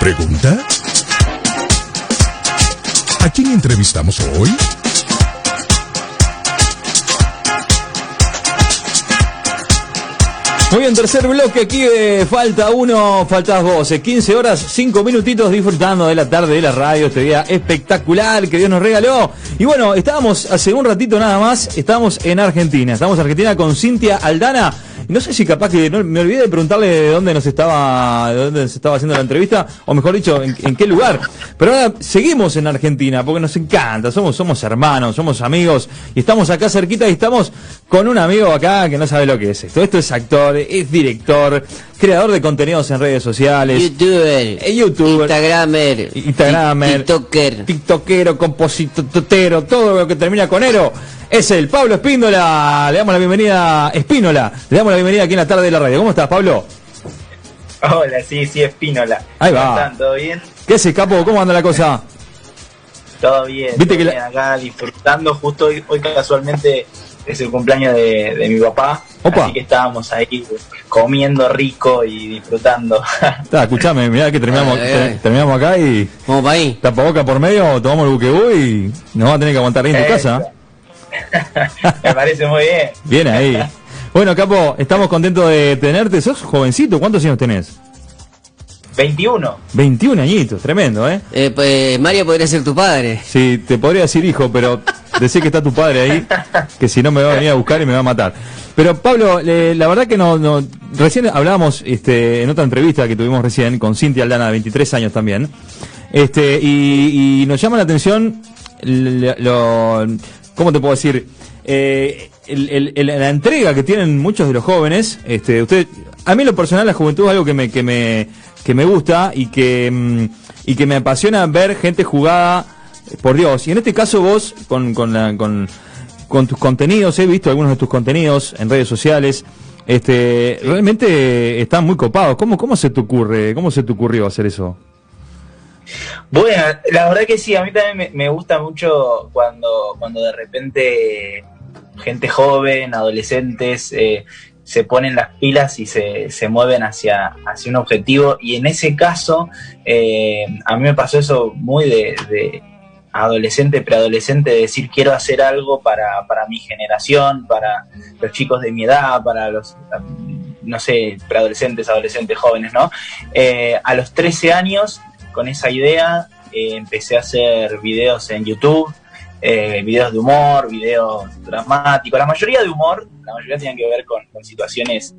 ¿Pregunta? ¿A quién entrevistamos hoy? Muy bien, tercer bloque aquí, falta uno, faltas vos, 15 horas, 5 minutitos disfrutando de la tarde de la radio, este día espectacular que Dios nos regaló. Y bueno, estábamos hace un ratito nada más, estábamos en Argentina con Cintia Aldana. No sé si capaz que me olvidé de preguntarle de dónde se estaba haciendo la entrevista, o mejor dicho, en qué lugar. Pero ahora seguimos en Argentina, porque nos encanta, somos hermanos, somos amigos, y estamos acá cerquita y estamos con un amigo acá que no sabe lo que es esto. Esto es actor, es director, creador de contenidos en redes sociales, youtuber, instagramer, tiktokero, compositotero, todo lo que termina con ero. Es el Pablo Espíndola, le damos la bienvenida, aquí en la tarde de la radio. ¿Cómo estás, Pablo? Hola, sí, Espínola. Ahí va. ¿Cómo están? ¿Todo bien? ¿Qué haces, capo? ¿Cómo anda la cosa? Todo bien. ¿Viste que bien acá disfrutando, justo hoy casualmente es el cumpleaños de mi papá. Opa. Así que estábamos ahí comiendo rico y disfrutando. Escuchame, mirá que terminamos acá y... ¿Cómo pa' ahí? Tapaboca por medio, tomamos el buquebú y nos va a tener que aguantar ahí en tu casa. Me parece muy bien. Bien ahí. Bueno, capo, estamos contentos de tenerte. ¿Sos jovencito? ¿Cuántos años tenés? 21. 21 añitos, tremendo, ¿eh? Pues María podría ser tu padre. Sí, te podría decir hijo, pero decía que está tu padre ahí, que si no me va a venir a buscar y me va a matar. Pero Pablo, la verdad que no recién hablábamos en otra entrevista que tuvimos recién con Cintia Aldana, de 23 años también. Y nos llama la atención ¿cómo te puedo decir? La entrega que tienen muchos de los jóvenes. A mí en lo personal la juventud es algo que me gusta y que me apasiona ver gente jugada por Dios. Y en este caso vos, con tus contenidos, he visto algunos de tus contenidos en redes sociales, realmente están muy copados. ¿Cómo se te ocurrió hacer eso? Bueno, la verdad que sí, a mí también me gusta mucho cuando de repente gente joven, adolescentes, se ponen las pilas y se mueven hacia un objetivo. Y en ese caso, a mí me pasó eso muy de adolescente, preadolescente, de decir quiero hacer algo para mi generación, para los chicos de mi edad, para los, no sé, preadolescentes, adolescentes, jóvenes, ¿no? A los 13 años, con esa idea, empecé a hacer videos en YouTube, videos de humor, videos dramáticos, la mayoría de humor, la mayoría tenían que ver con situaciones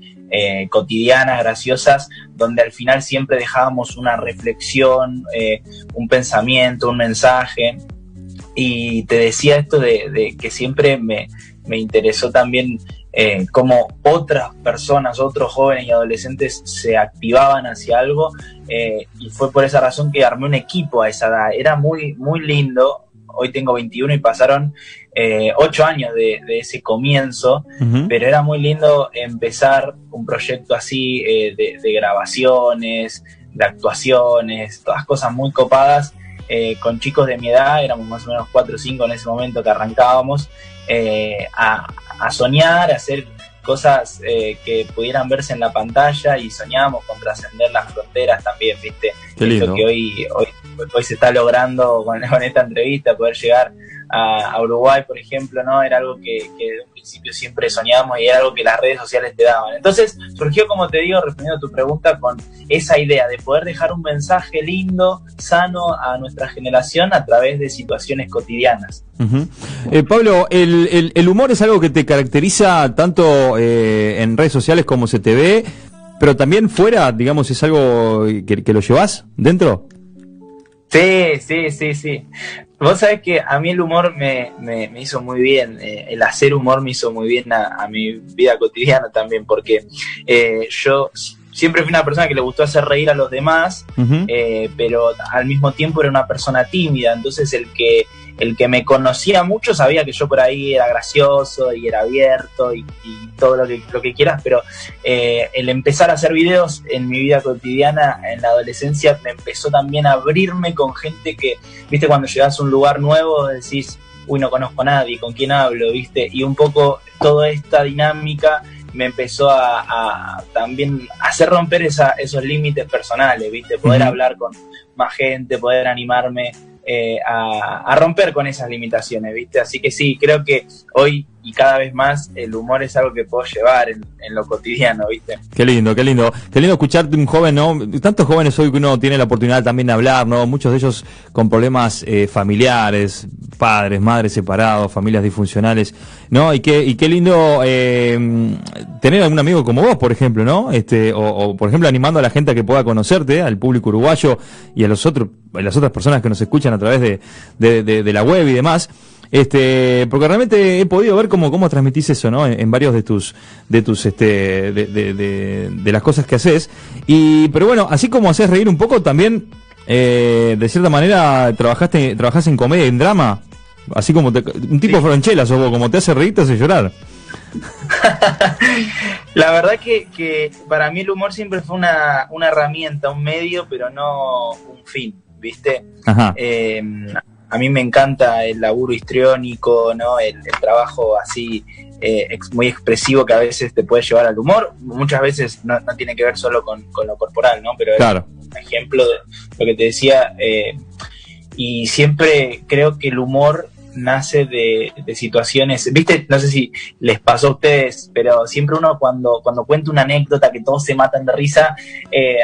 cotidianas, graciosas, donde al final siempre dejábamos una reflexión, un pensamiento, un mensaje. Y te decía esto de que siempre me interesó también cómo otras personas, otros jóvenes y adolescentes se activaban hacia algo, y fue por esa razón que armé un equipo a esa edad. Era muy, muy lindo. Hoy tengo 21 y pasaron 8 años de ese comienzo, pero era muy lindo empezar un proyecto así, de grabaciones, de actuaciones, todas cosas muy copadas, con chicos de mi edad. Éramos más o menos 4 o 5 en ese momento que arrancábamos, a soñar, a hacer cosas que pudieran verse en la pantalla, y soñábamos con trascender las fronteras también, ¿viste? Qué lindo. Esto que hoy se está logrando con esta entrevista, poder llegar a Uruguay, por ejemplo, ¿no? Era algo que desde un principio siempre soñábamos, y era algo que las redes sociales te daban. Entonces surgió, como te digo, respondiendo a tu pregunta, con esa idea de poder dejar un mensaje lindo, sano a nuestra generación a través de situaciones cotidianas. Pablo, el humor es algo que te caracteriza tanto en redes sociales como se te ve, pero también fuera, digamos, es algo que lo llevas dentro. Sí. Vos sabés que a mí el humor me hizo muy bien, el hacer humor me hizo muy bien a mi vida cotidiana también, porque yo siempre fui una persona que le gustó hacer reír a los demás, pero al mismo tiempo era una persona tímida. Entonces el que me conocía mucho sabía que yo por ahí era gracioso y era abierto y todo lo que quieras, pero el empezar a hacer videos en mi vida cotidiana en la adolescencia me empezó también a abrirme con gente que, viste, cuando llegas a un lugar nuevo decís, uy, no conozco a nadie, ¿con quién hablo? ¿Viste? Y un poco toda esta dinámica me empezó a también hacer romper esos límites personales, ¿viste? Poder hablar con más gente, poder animarme a romper con esas limitaciones, ¿viste? Así que sí, creo que hoy y cada vez más el humor es algo que puedo llevar en lo cotidiano, ¿viste? Qué lindo, qué lindo. Qué lindo escucharte un joven, ¿no? Tantos jóvenes hoy que uno tiene la oportunidad también de hablar, ¿no? Muchos de ellos con problemas familiares, padres, madres separados, familias disfuncionales, ¿no? Y qué lindo tener algún amigo como vos, por ejemplo, ¿no? O por ejemplo, animando a la gente a que pueda conocerte, al público uruguayo y a las otras personas que nos escuchan a través de la web y demás. Porque realmente he podido ver cómo transmitís eso, ¿no? En varios de las cosas que haces. Pero bueno, así como haces reír un poco, también, de cierta manera, trabajás en comedia, en drama. Así como un tipo Franchella sos vos, como te hace reír, te hace llorar. La verdad que para mí el humor siempre fue una herramienta, un medio, pero no un fin, ¿viste? Ajá. A mí me encanta el laburo histriónico, ¿no? El trabajo así muy expresivo que a veces te puede llevar al humor. Muchas veces no tiene que ver solo con lo corporal, ¿no? Pero claro, es un ejemplo de lo que te decía. Y siempre creo que el humor nace de situaciones, ¿viste? No sé si les pasó a ustedes, pero siempre uno cuando cuenta una anécdota que todos se matan de risa,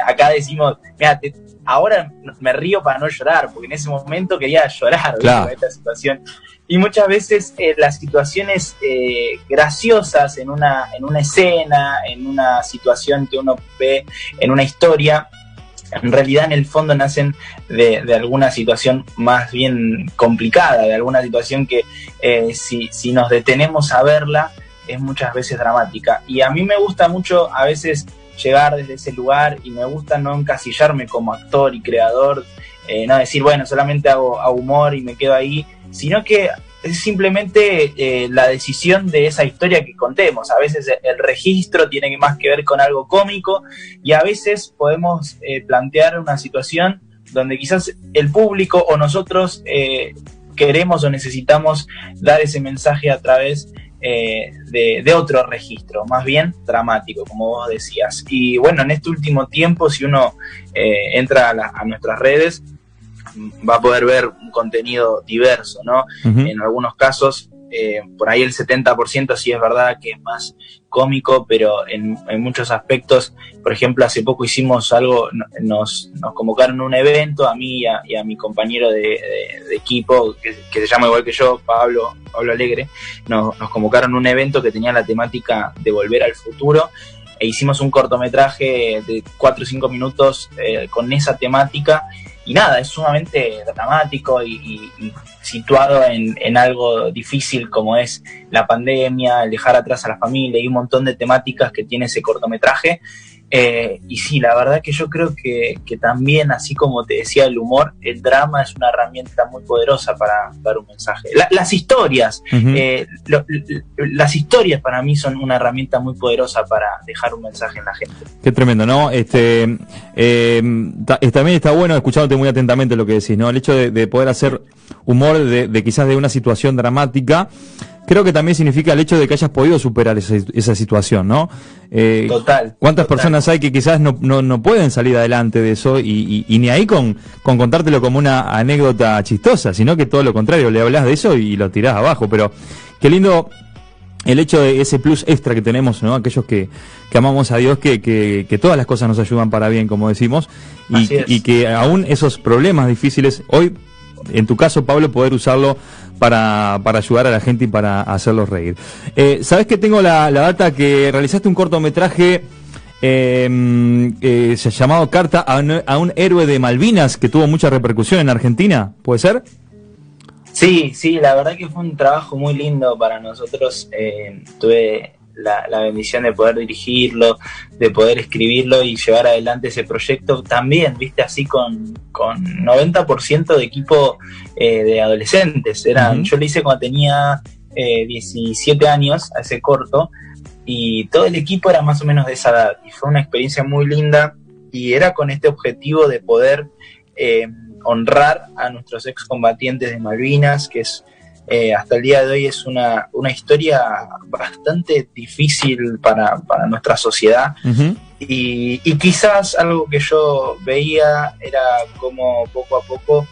acá decimos, mira, ahora me río para no llorar, porque en ese momento quería llorar, claro, con esta situación. Y muchas veces las situaciones graciosas en una escena, en una situación que uno ve en una historia, en realidad en el fondo nacen de alguna situación más bien complicada, de alguna situación que si nos detenemos a verla es muchas veces dramática. Y a mí me gusta mucho a veces llegar desde ese lugar y me gusta no encasillarme como actor y creador, no decir, bueno, solamente hago humor y me quedo ahí, sino que es simplemente la decisión de esa historia que contemos. A veces el registro tiene más que ver con algo cómico y a veces podemos plantear una situación donde quizás el público o nosotros queremos o necesitamos dar ese mensaje a través de otro registro, más bien dramático, como vos decías. Y bueno, en este último tiempo, si uno entra a nuestras redes, va a poder ver un contenido diverso, ¿no? Uh-huh. En algunos casos, por ahí el 70% sí es verdad que es más cómico, pero en muchos aspectos, por ejemplo, hace poco hicimos algo, nos convocaron a un evento, a mí y a mi compañero de equipo, que se llama igual que yo, Pablo Alegre, nos convocaron a un evento que tenía la temática de Volver al Futuro, e hicimos un cortometraje de 4 o 5 minutos con esa temática. Y nada, es sumamente dramático y situado en algo difícil como es la pandemia, el dejar atrás a la familia y un montón de temáticas que tiene ese cortometraje. Y sí, la verdad que yo creo que también, así como te decía el humor, el drama es una herramienta muy poderosa para dar un mensaje. Las historias, uh-huh. Las historias para mí son una herramienta muy poderosa para dejar un mensaje en la gente. Qué tremendo, ¿no? También está bueno, escuchándote muy atentamente lo que decís, ¿no? El hecho de poder hacer humor de quizás de una situación dramática, creo que también significa el hecho de que hayas podido superar esa situación, ¿no? Total. ¿Cuántas total. personas hay que quizás no pueden salir adelante de eso y ni ahí con contártelo como una anécdota chistosa, sino que todo lo contrario, le hablas de eso y lo tirás abajo? Pero qué lindo el hecho de ese plus extra que tenemos, ¿no? Aquellos que amamos a Dios, que todas las cosas nos ayudan para bien, como decimos, y que aún esos problemas difíciles, hoy, en tu caso, Pablo, poder usarlo para ayudar a la gente y para hacerlos reír. ¿Sabés que tengo la data que realizaste un cortometraje llamado Carta a un héroe de Malvinas, que tuvo mucha repercusión en Argentina? ¿Puede ser? Sí, la verdad que fue un trabajo muy lindo para nosotros. Tuve la bendición de poder dirigirlo, de poder escribirlo y llevar adelante ese proyecto también, viste, así con 90% de equipo de adolescentes. Uh-huh. Yo lo hice cuando tenía 17 años, a ese corto, y todo el equipo era más o menos de esa edad, y fue una experiencia muy linda, y era con este objetivo de poder honrar a nuestros excombatientes de Malvinas, que es hasta el día de hoy es una historia bastante difícil para nuestra sociedad. Uh-huh. Y quizás algo que yo veía era como poco a poco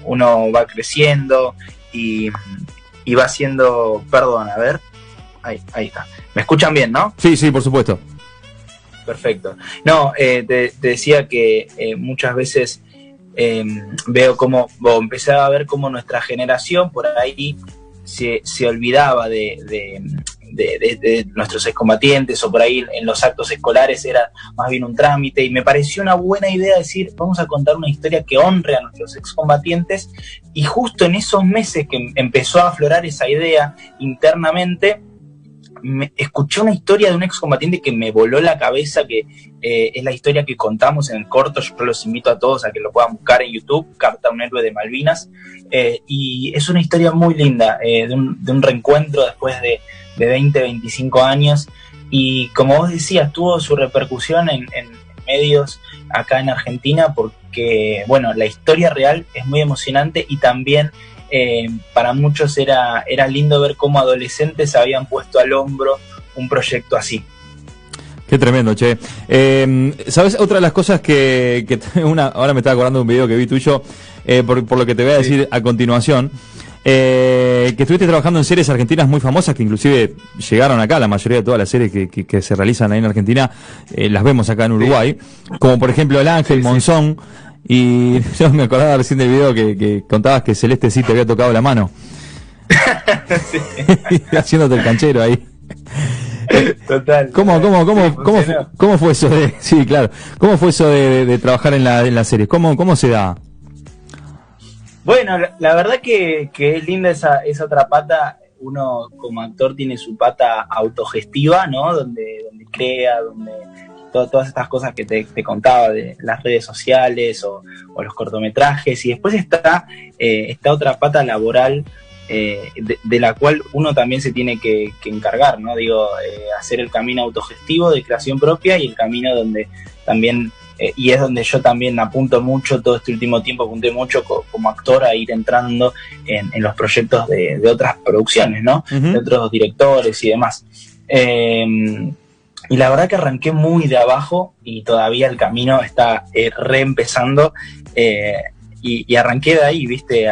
uno va creciendo y va siendo... Perdón, a ver. Ahí está. ¿Me escuchan bien, no? Sí, por supuesto. Perfecto. No, te decía que muchas veces veo cómo, empecé a ver cómo nuestra generación por ahí se olvidaba de nuestros excombatientes, o por ahí en los actos escolares era más bien un trámite, y me pareció una buena idea decir, vamos a contar una historia que honre a nuestros excombatientes, y justo en esos meses que empezó a aflorar esa idea internamente, escuché una historia de un excombatiente que me voló la cabeza, que es la historia que contamos en el corto. Yo los invito a todos a que lo puedan buscar en YouTube, Carta a un héroe de Malvinas, y es una historia muy linda, de un reencuentro después de 20, 25 años, y como vos decías, tuvo su repercusión en medios acá en Argentina, porque bueno, la historia real es muy emocionante, y también para muchos era lindo ver cómo adolescentes habían puesto al hombro un proyecto así. Qué tremendo, che. ¿Sabes? Otra de las cosas que ahora me estaba acordando de un video que vi tuyo, por lo que te voy a decir a continuación, que estuviste trabajando en series argentinas muy famosas, que inclusive llegaron acá, la mayoría de todas las series que se realizan ahí en Argentina, las vemos acá en Uruguay, como por ejemplo El Ángel, Monzón. Y yo me acordaba recién del video que contabas que Celeste sí te había tocado la mano. Haciéndote el canchero ahí. Total. ¿Cómo fue eso de, sí, claro, cómo fue eso de trabajar en la serie? ¿Cómo se da? Bueno, la verdad que es linda esa otra pata. Uno como actor tiene su pata autogestiva, ¿no? Donde crea, donde todas estas cosas que te contaba de las redes sociales o los cortometrajes, y después está otra pata laboral, de la cual uno también se tiene que encargar, ¿no? Digo, hacer el camino autogestivo de creación propia, y el camino donde también, y es donde yo también apunto mucho, todo este último tiempo apunté mucho como actor a ir entrando en los proyectos de otras producciones, ¿no? Uh-huh. De otros directores y demás. Y la verdad que arranqué muy de abajo, y todavía el camino está reempezando, y arranqué de ahí, ¿viste?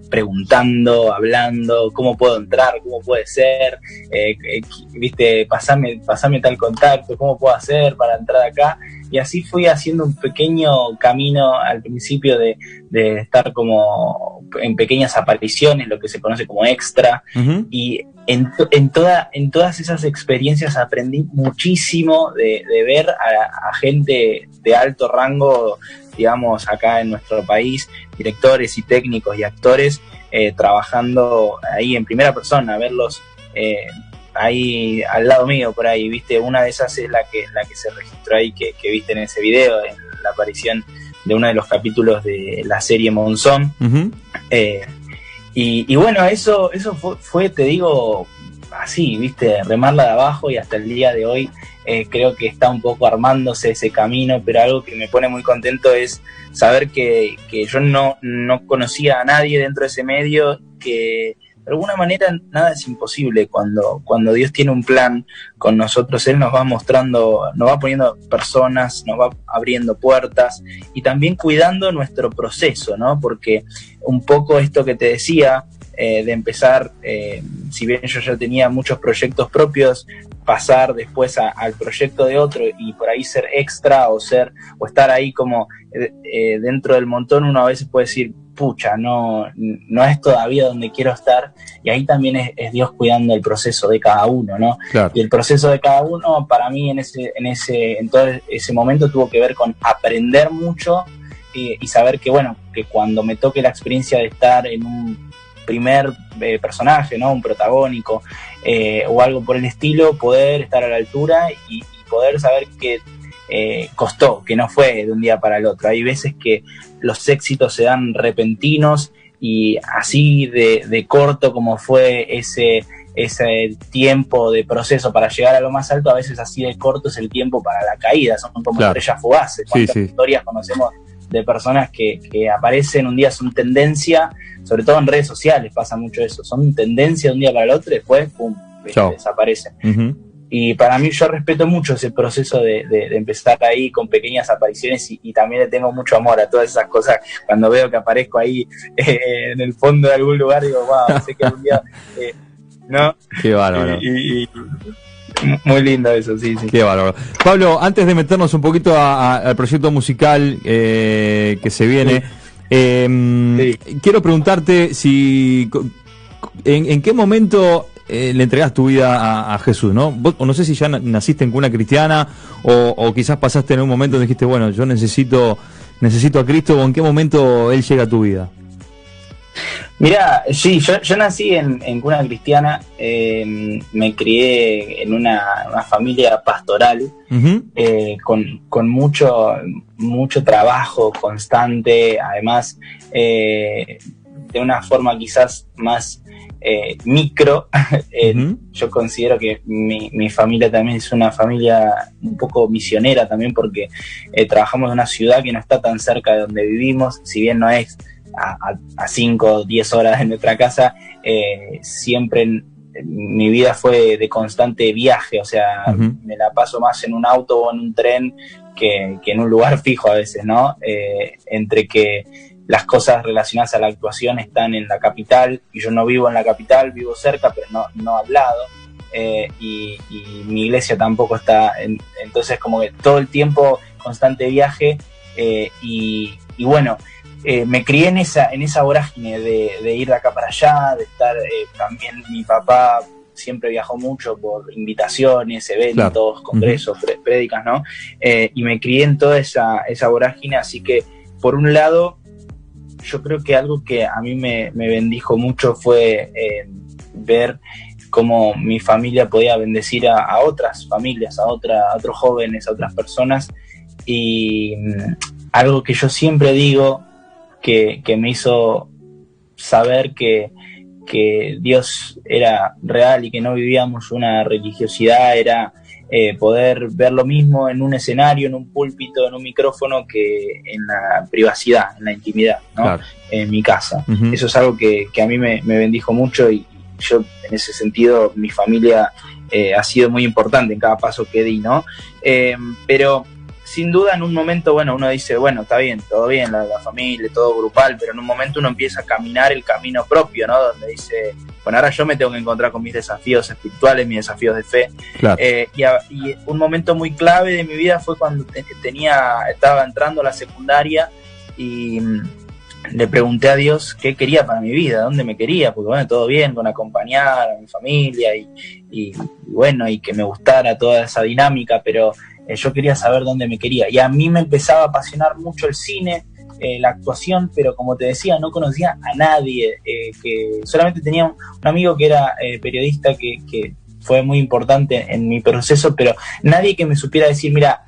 Preguntando, hablando, cómo puedo entrar, cómo puede ser, ¿viste? Pasame tal contacto, cómo puedo hacer para entrar acá. Y así fui haciendo un pequeño camino al principio de estar como en pequeñas apariciones, lo que se conoce como extra. Uh-huh. Y en todas esas experiencias aprendí muchísimo de ver a gente de alto rango, digamos, acá en nuestro país, directores y técnicos y actores, trabajando ahí en primera persona, verlos ahí al lado mío por ahí, ¿viste? Una de esas es la que se registró ahí, que viste en ese video, en la aparición de uno de los capítulos de la serie Monzón. Uh-huh. Y bueno, eso fue, te digo, así, ¿viste? Remarla de abajo, y hasta el día de hoy creo que está un poco armándose ese camino, pero algo que me pone muy contento es saber que yo no conocía a nadie dentro de ese medio, que de alguna manera nada es imposible. Cuando Dios tiene un plan con nosotros, Él nos va mostrando, nos va poniendo personas, nos va abriendo puertas, y también cuidando nuestro proceso, ¿no? Porque un poco esto que te decía, de empezar, si bien yo ya tenía muchos proyectos propios, pasar después al proyecto de otro, y por ahí ser extra o estar ahí como dentro del montón, uno a veces puede decir, pucha, no es todavía donde quiero estar, y ahí también es Dios cuidando el proceso de cada uno, ¿no? Claro. Y el proceso de cada uno, para mí en todo ese momento, tuvo que ver con aprender mucho, y saber que, bueno, que cuando me toque la experiencia de estar en un primer personaje, ¿no? Un protagónico, o algo por el estilo, poder estar a la altura y poder saber que costó, que no fue de un día para el otro. Hay veces que los éxitos se dan repentinos, y así de corto como fue ese tiempo de proceso para llegar a lo más alto, a veces así de corto es el tiempo para la caída. Son como estrellas fugaces. ¿Cuántas historias conocemos de personas que aparecen un día, son tendencia, sobre todo en redes sociales pasa mucho eso, son tendencia de un día para el otro y después, pum, desaparecen. Uh-huh. Y para mí yo respeto mucho ese proceso de empezar ahí con pequeñas apariciones y también le tengo mucho amor a todas esas cosas. Cuando veo que aparezco ahí en el fondo de algún lugar, digo, wow, sé que un día... ¿no? Qué bárbaro. Muy lindo eso, sí. Qué bárbaro. Pablo, antes de meternos un poquito al proyecto musical que se viene, quiero preguntarte si en qué momento le entregás tu vida a Jesús, ¿no? Vos, no sé si ya naciste en cuna cristiana o quizás pasaste en un momento donde dijiste, bueno, yo necesito a Cristo, o en qué momento Él llega a tu vida. Mirá, sí, yo nací en cuna cristiana, me crié en una familia pastoral, uh-huh. Con mucho trabajo constante, además de una forma quizás más micro. Uh-huh. Yo considero que mi familia también es una familia un poco misionera también, porque trabajamos en una ciudad que no está tan cerca de donde vivimos, si bien no es a 5 o 10 horas de nuestra casa, siempre mi vida fue de constante viaje, o sea, uh-huh. me la paso más en un auto o en un tren que en un lugar fijo a veces, ¿no? Entre que las cosas relacionadas a la actuación están en la capital y yo no vivo en la capital, vivo cerca pero no al lado, y mi iglesia tampoco está, entonces como que todo el tiempo constante viaje, y bueno, me crié en esa vorágine de ir de acá para allá, de estar, también mi papá siempre viajó mucho por invitaciones, eventos, claro. Congresos, uh-huh. prédicas, ¿no? Y me crié en toda esa vorágine, así que por un lado yo creo que algo que a mí me bendijo mucho fue ver cómo mi familia podía bendecir a otras familias, a otros jóvenes, a otras personas, y algo que yo siempre digo que me hizo saber que Dios era real y que no vivíamos una religiosidad, era poder ver lo mismo en un escenario, en un púlpito, en un micrófono, que en la privacidad, en la intimidad, ¿no? Claro. En mi casa. Uh-huh. Eso es algo que a mí me bendijo mucho, y yo en ese sentido mi familia ha sido muy importante en cada paso que di, ¿no? Pero sin duda en un momento, bueno, uno dice, bueno, está bien, todo bien, la familia, todo grupal, pero en un momento uno empieza a caminar el camino propio, ¿no? Donde dice, bueno, ahora yo me tengo que encontrar con mis desafíos espirituales, mis desafíos de fe. Claro. Y un momento muy clave de mi vida fue cuando estaba entrando a la secundaria y le pregunté a Dios qué quería para mi vida, dónde me quería, porque bueno, todo bien con acompañar a mi familia y bueno, y que me gustara toda esa dinámica, pero yo quería saber dónde me quería. Y a mí me empezaba a apasionar mucho el cine, la actuación, pero como te decía, no conocía a nadie, que solamente tenía un amigo que era periodista, que fue muy importante en mi proceso, pero nadie que me supiera decir, mira,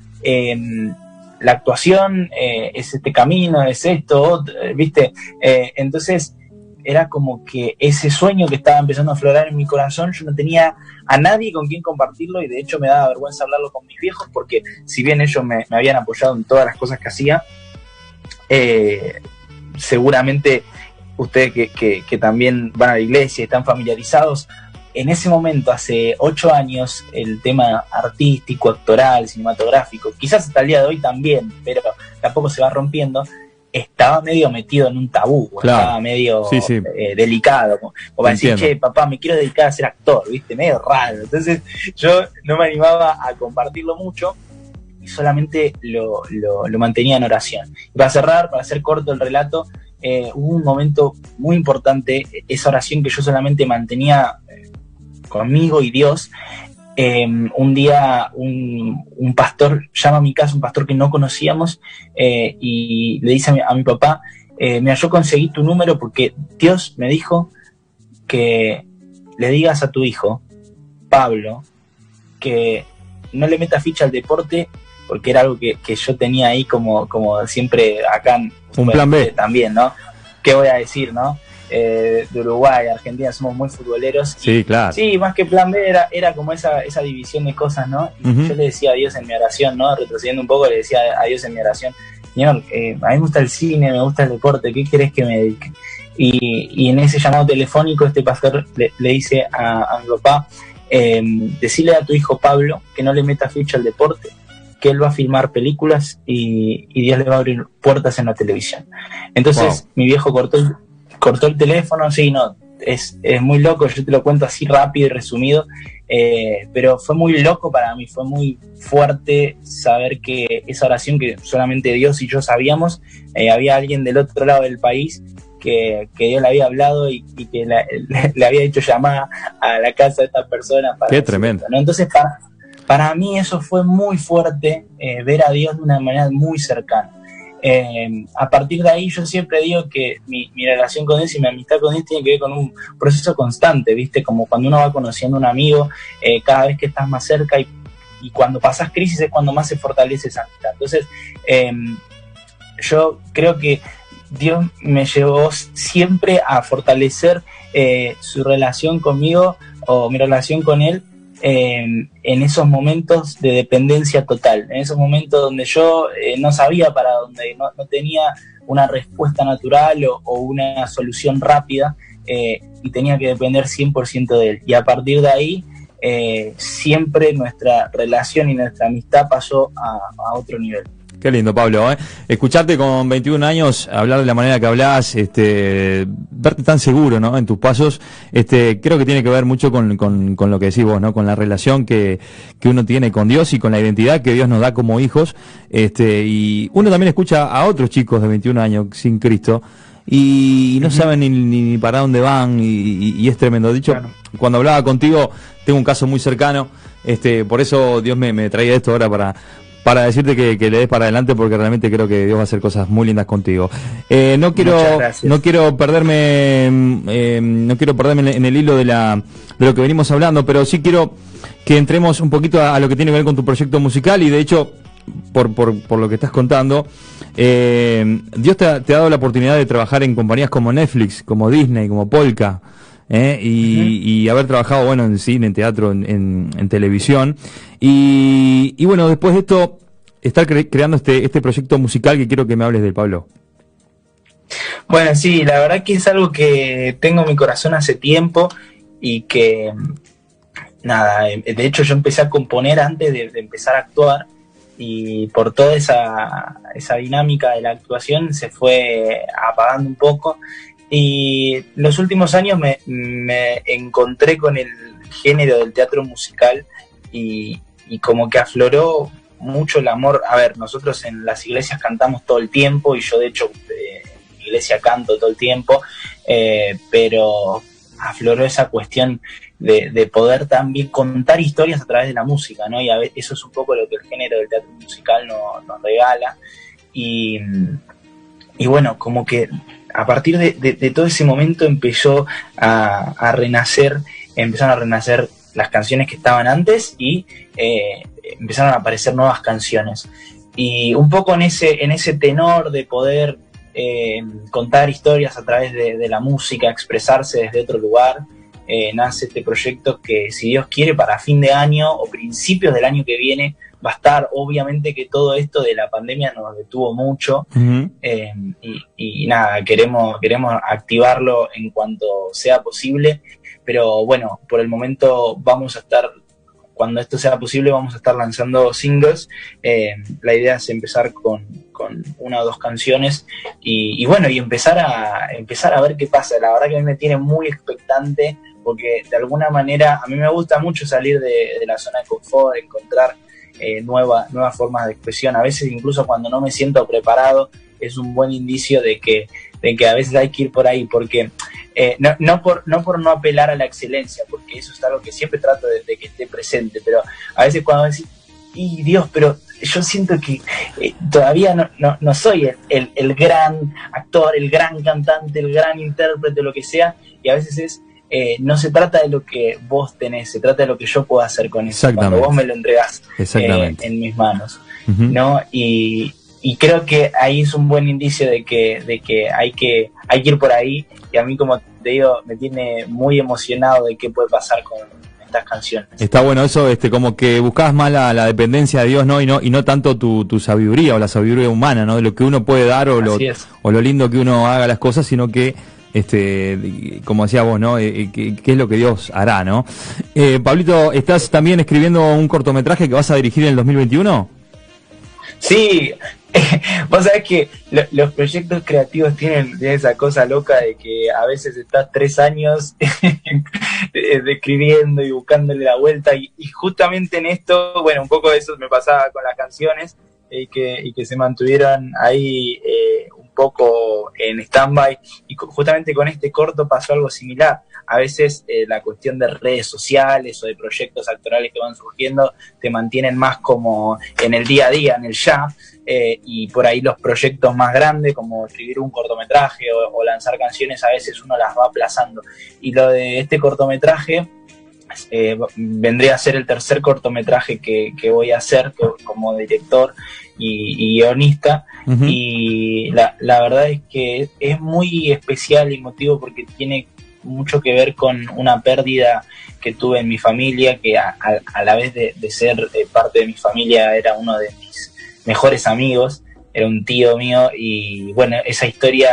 la actuación es este camino, es esto, ¿viste? Entonces era como que ese sueño que estaba empezando a aflorar en mi corazón, yo no tenía a nadie con quien compartirlo, y de hecho me daba vergüenza hablarlo con mis viejos, porque si bien ellos me habían apoyado en todas las cosas que hacía, seguramente ustedes que también van a la iglesia y están familiarizados, en ese momento, hace 8 años, el tema artístico, actoral, cinematográfico, quizás hasta el día de hoy también, pero tampoco se va rompiendo, estaba medio metido en un tabú, claro. Estaba medio delicado, como para decir, che, papá, me quiero dedicar a ser actor, ¿viste? Medio raro. Entonces yo no me animaba a compartirlo mucho y solamente lo mantenía en oración. Y para cerrar, para hacer corto el relato, hubo un momento muy importante, esa oración que yo solamente mantenía conmigo y Dios. Un día un pastor llama a mi casa, un pastor que no conocíamos, y le dice a mi papá, mira, yo conseguí tu número porque Dios me dijo que le digas a tu hijo, Pablo, que no le meta ficha al deporte, porque era algo que yo tenía ahí como siempre acá. Un plan B. También, ¿no? ¿Qué voy a decir, no? De Uruguay, Argentina, somos muy futboleros. Sí, claro. Sí, más que plan B era como esa división de cosas, ¿no? Y yo le decía a Dios en mi oración, ¿no? Retrocediendo un poco, le decía a Dios en mi oración, señor, a mí me gusta el cine, me gusta el deporte, ¿qué querés que me dedique? Y en ese llamado telefónico este pastor le dice a mi papá, decirle a tu hijo Pablo que no le meta ficha al deporte, que él va a filmar películas y Dios le va a abrir puertas en la televisión. Entonces mi viejo cortó el teléfono. Sí, no, es muy loco, yo te lo cuento así rápido y resumido, pero fue muy loco para mí, fue muy fuerte saber que esa oración que solamente Dios y yo sabíamos, había alguien del otro lado del país que Dios le había hablado y que le había hecho llamada a la casa de esta persona. Qué tremendo, ¿no? Entonces para mí eso fue muy fuerte, ver a Dios de una manera muy cercana. A partir de ahí yo siempre digo que mi relación con Dios y mi amistad con Dios tiene que ver con un proceso constante, ¿viste? Como cuando uno va conociendo a un amigo, cada vez que estás más cerca y cuando pasas crisis es cuando más se fortalece esa amistad. Entonces, yo creo que Dios me llevó siempre a fortalecer su relación conmigo o mi relación con Él, en esos momentos de dependencia total, en esos momentos donde yo no sabía para dónde, no tenía una respuesta natural o una solución rápida, y tenía que depender 100% de Él. Y a partir de ahí, siempre nuestra relación y nuestra amistad pasó a otro nivel. Qué lindo, Pablo, ¿eh? Escucharte con 21 años, hablar de la manera que hablás, verte tan seguro, ¿no? En tus pasos, creo que tiene que ver mucho con lo que decís vos, ¿no? Con la relación que uno tiene con Dios y con la identidad que Dios nos da como hijos, y uno también escucha a otros chicos de 21 años sin Cristo y no saben ni para dónde van y es tremendo. De hecho, claro, cuando hablaba contigo, tengo un caso muy cercano, por eso Dios me traía esto ahora para decirte que le des para adelante, porque realmente creo que Dios va a hacer cosas muy lindas contigo. No quiero perderme en el hilo de lo que venimos hablando, pero sí quiero que entremos un poquito a lo que tiene que ver con tu proyecto musical. Y de hecho, por lo que estás contando, Dios te ha dado la oportunidad de trabajar en compañías como Netflix, como Disney, como Polka, y haber trabajado, bueno, en cine, en teatro, en televisión, y bueno, después de esto, estar creando este proyecto musical que quiero que me hables de, Pablo. Bueno, sí, la verdad que es algo que tengo en mi corazón hace tiempo y que, nada, de hecho yo empecé a componer antes de empezar a actuar, y por toda esa dinámica de la actuación se fue apagando un poco. Y los últimos años me encontré con el género del teatro musical y como que afloró mucho el amor. A ver, nosotros en las iglesias cantamos todo el tiempo, y yo de hecho en mi iglesia canto todo el tiempo, pero afloró esa cuestión de poder también contar historias a través de la música, ¿no? Y a ver, eso es un poco lo que el género del teatro musical nos regala. Y bueno, como que a partir de todo ese momento empezaron a renacer las canciones que estaban antes, y empezaron a aparecer nuevas canciones. Y un poco en ese tenor de poder contar historias a través de la música, expresarse desde otro lugar, nace este proyecto que, si Dios quiere, para fin de año o principios del año que viene va a estar. Obviamente que todo esto de la pandemia nos detuvo mucho, y nada, queremos activarlo en cuanto sea posible, pero bueno, por el momento cuando esto sea posible, vamos a estar lanzando singles. La idea es empezar con una o dos canciones y bueno, y empezar a ver qué pasa. La verdad que a mí me tiene muy expectante, porque de alguna manera a mí me gusta mucho salir de la zona de confort, encontrar nuevas formas de expresión. A veces, incluso cuando no me siento preparado, es un buen indicio de que a veces hay que ir por ahí, porque no por no apelar a la excelencia, porque eso es algo que siempre trato de que esté presente, pero a veces cuando decís, y Dios, pero yo siento que todavía no soy el gran actor, el gran cantante, el gran intérprete, lo que sea, y a veces no se trata de lo que vos tenés, se trata de lo que yo puedo hacer con eso, cuando vos me lo entregás en mis manos, ¿no? Y creo que ahí es un buen indicio de que hay que ir por ahí, y a mí, como te digo, me tiene muy emocionado de qué puede pasar con estas canciones. Está bueno eso, como que buscás más la dependencia de Dios, ¿no? Y no tanto tu sabiduría o la sabiduría humana, ¿no? De lo que uno puede dar o lo lindo que uno haga las cosas, sino que como decías vos, ¿no? ¿Qué es lo que Dios hará, ¿no? Pablito, ¿estás también escribiendo un cortometraje que vas a dirigir en el 2021? Sí, vos sabés que los proyectos creativos tienen esa cosa loca de que a veces estás 3 años escribiendo y buscándole la vuelta y justamente en esto, bueno, un poco de eso me pasaba con las canciones y que se mantuvieron ahí un poco en stand-by y justamente con este corto pasó algo similar. A veces la cuestión de redes sociales o de proyectos actorales que van surgiendo te mantienen más como en el día a día, en el ya, y por ahí los proyectos más grandes como escribir un cortometraje o lanzar canciones a veces uno las va aplazando. Y lo de este cortometraje vendría a ser el tercer cortometraje que voy a hacer como director y guionista. Uh-huh. Y la verdad es que es muy especial y emotivo porque tiene mucho que ver con una pérdida que tuve en mi familia, que a la vez de ser parte de mi familia era uno de mis mejores amigos, era un tío mío y bueno, esa historia,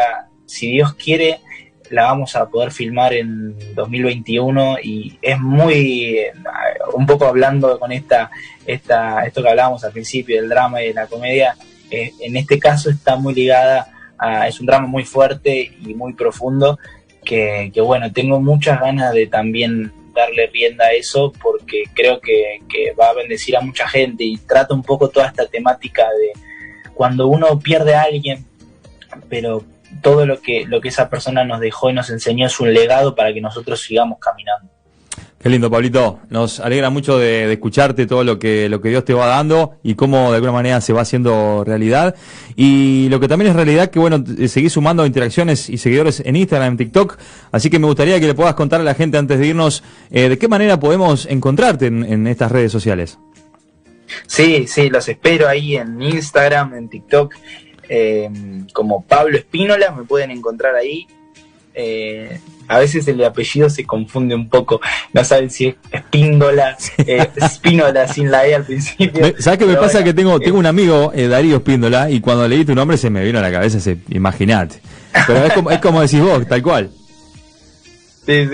si Dios quiere, la vamos a poder filmar en 2021 y es muy, un poco hablando con esto que hablábamos al principio del drama y de la comedia, en este caso está muy ligada es un drama muy fuerte y muy profundo que bueno, tengo muchas ganas de también darle rienda a eso porque creo que va a bendecir a mucha gente y trata un poco toda esta temática de cuando uno pierde a alguien, pero todo lo que esa persona nos dejó y nos enseñó es un legado para que nosotros sigamos caminando. Qué lindo, Pablito. Nos alegra mucho de escucharte todo lo que Dios te va dando y cómo de alguna manera se va haciendo realidad. Y lo que también es realidad que, bueno, seguís sumando interacciones y seguidores en Instagram, en TikTok. Así que me gustaría que le puedas contar a la gente antes de irnos de qué manera podemos encontrarte en estas redes sociales. Sí, los espero ahí en Instagram, en TikTok. Como Pablo Espínola, me pueden encontrar ahí. A veces el apellido se confunde un poco, no saben si es Espíndola, Espínola sin la E al principio. ¿Sabes qué me pasa? Bueno, que tengo un amigo, Darío Espíndola, y cuando leí tu nombre se me vino a la cabeza imaginate. Pero es como decís vos, tal cual. Sí.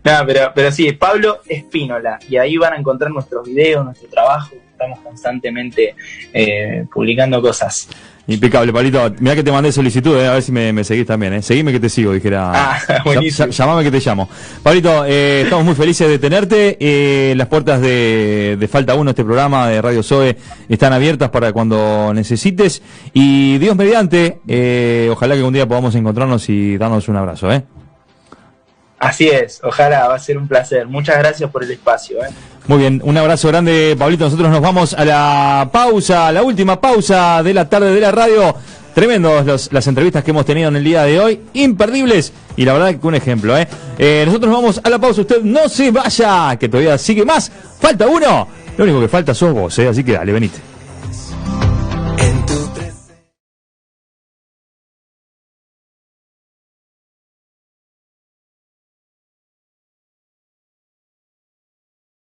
No, pero sí, Pablo Espínola, y ahí van a encontrar nuestros videos, nuestro trabajo, estamos constantemente publicando cosas. Impecable, Pablito. Mirá que te mandé solicitud, a ver si me seguís también, Seguime que te sigo, dijera. Buenísimo. Llamame que te llamo. Pablito, estamos muy felices de tenerte. Las puertas de Falta Uno, este programa de Radio Zoe, están abiertas para cuando necesites. Y Dios mediante, ojalá que un día podamos encontrarnos y darnos un abrazo, Así es, ojalá, va a ser un placer. Muchas gracias por el espacio. Muy bien, un abrazo grande, Pablito. Nosotros nos vamos a la pausa, la última pausa de la tarde de la radio. Tremendos las entrevistas que hemos tenido en el día de hoy, imperdibles. Y la verdad que un ejemplo, Nosotros nos vamos a la pausa, usted no se vaya, que todavía sigue más. Falta uno, lo único que falta sos vos, así que dale, venite.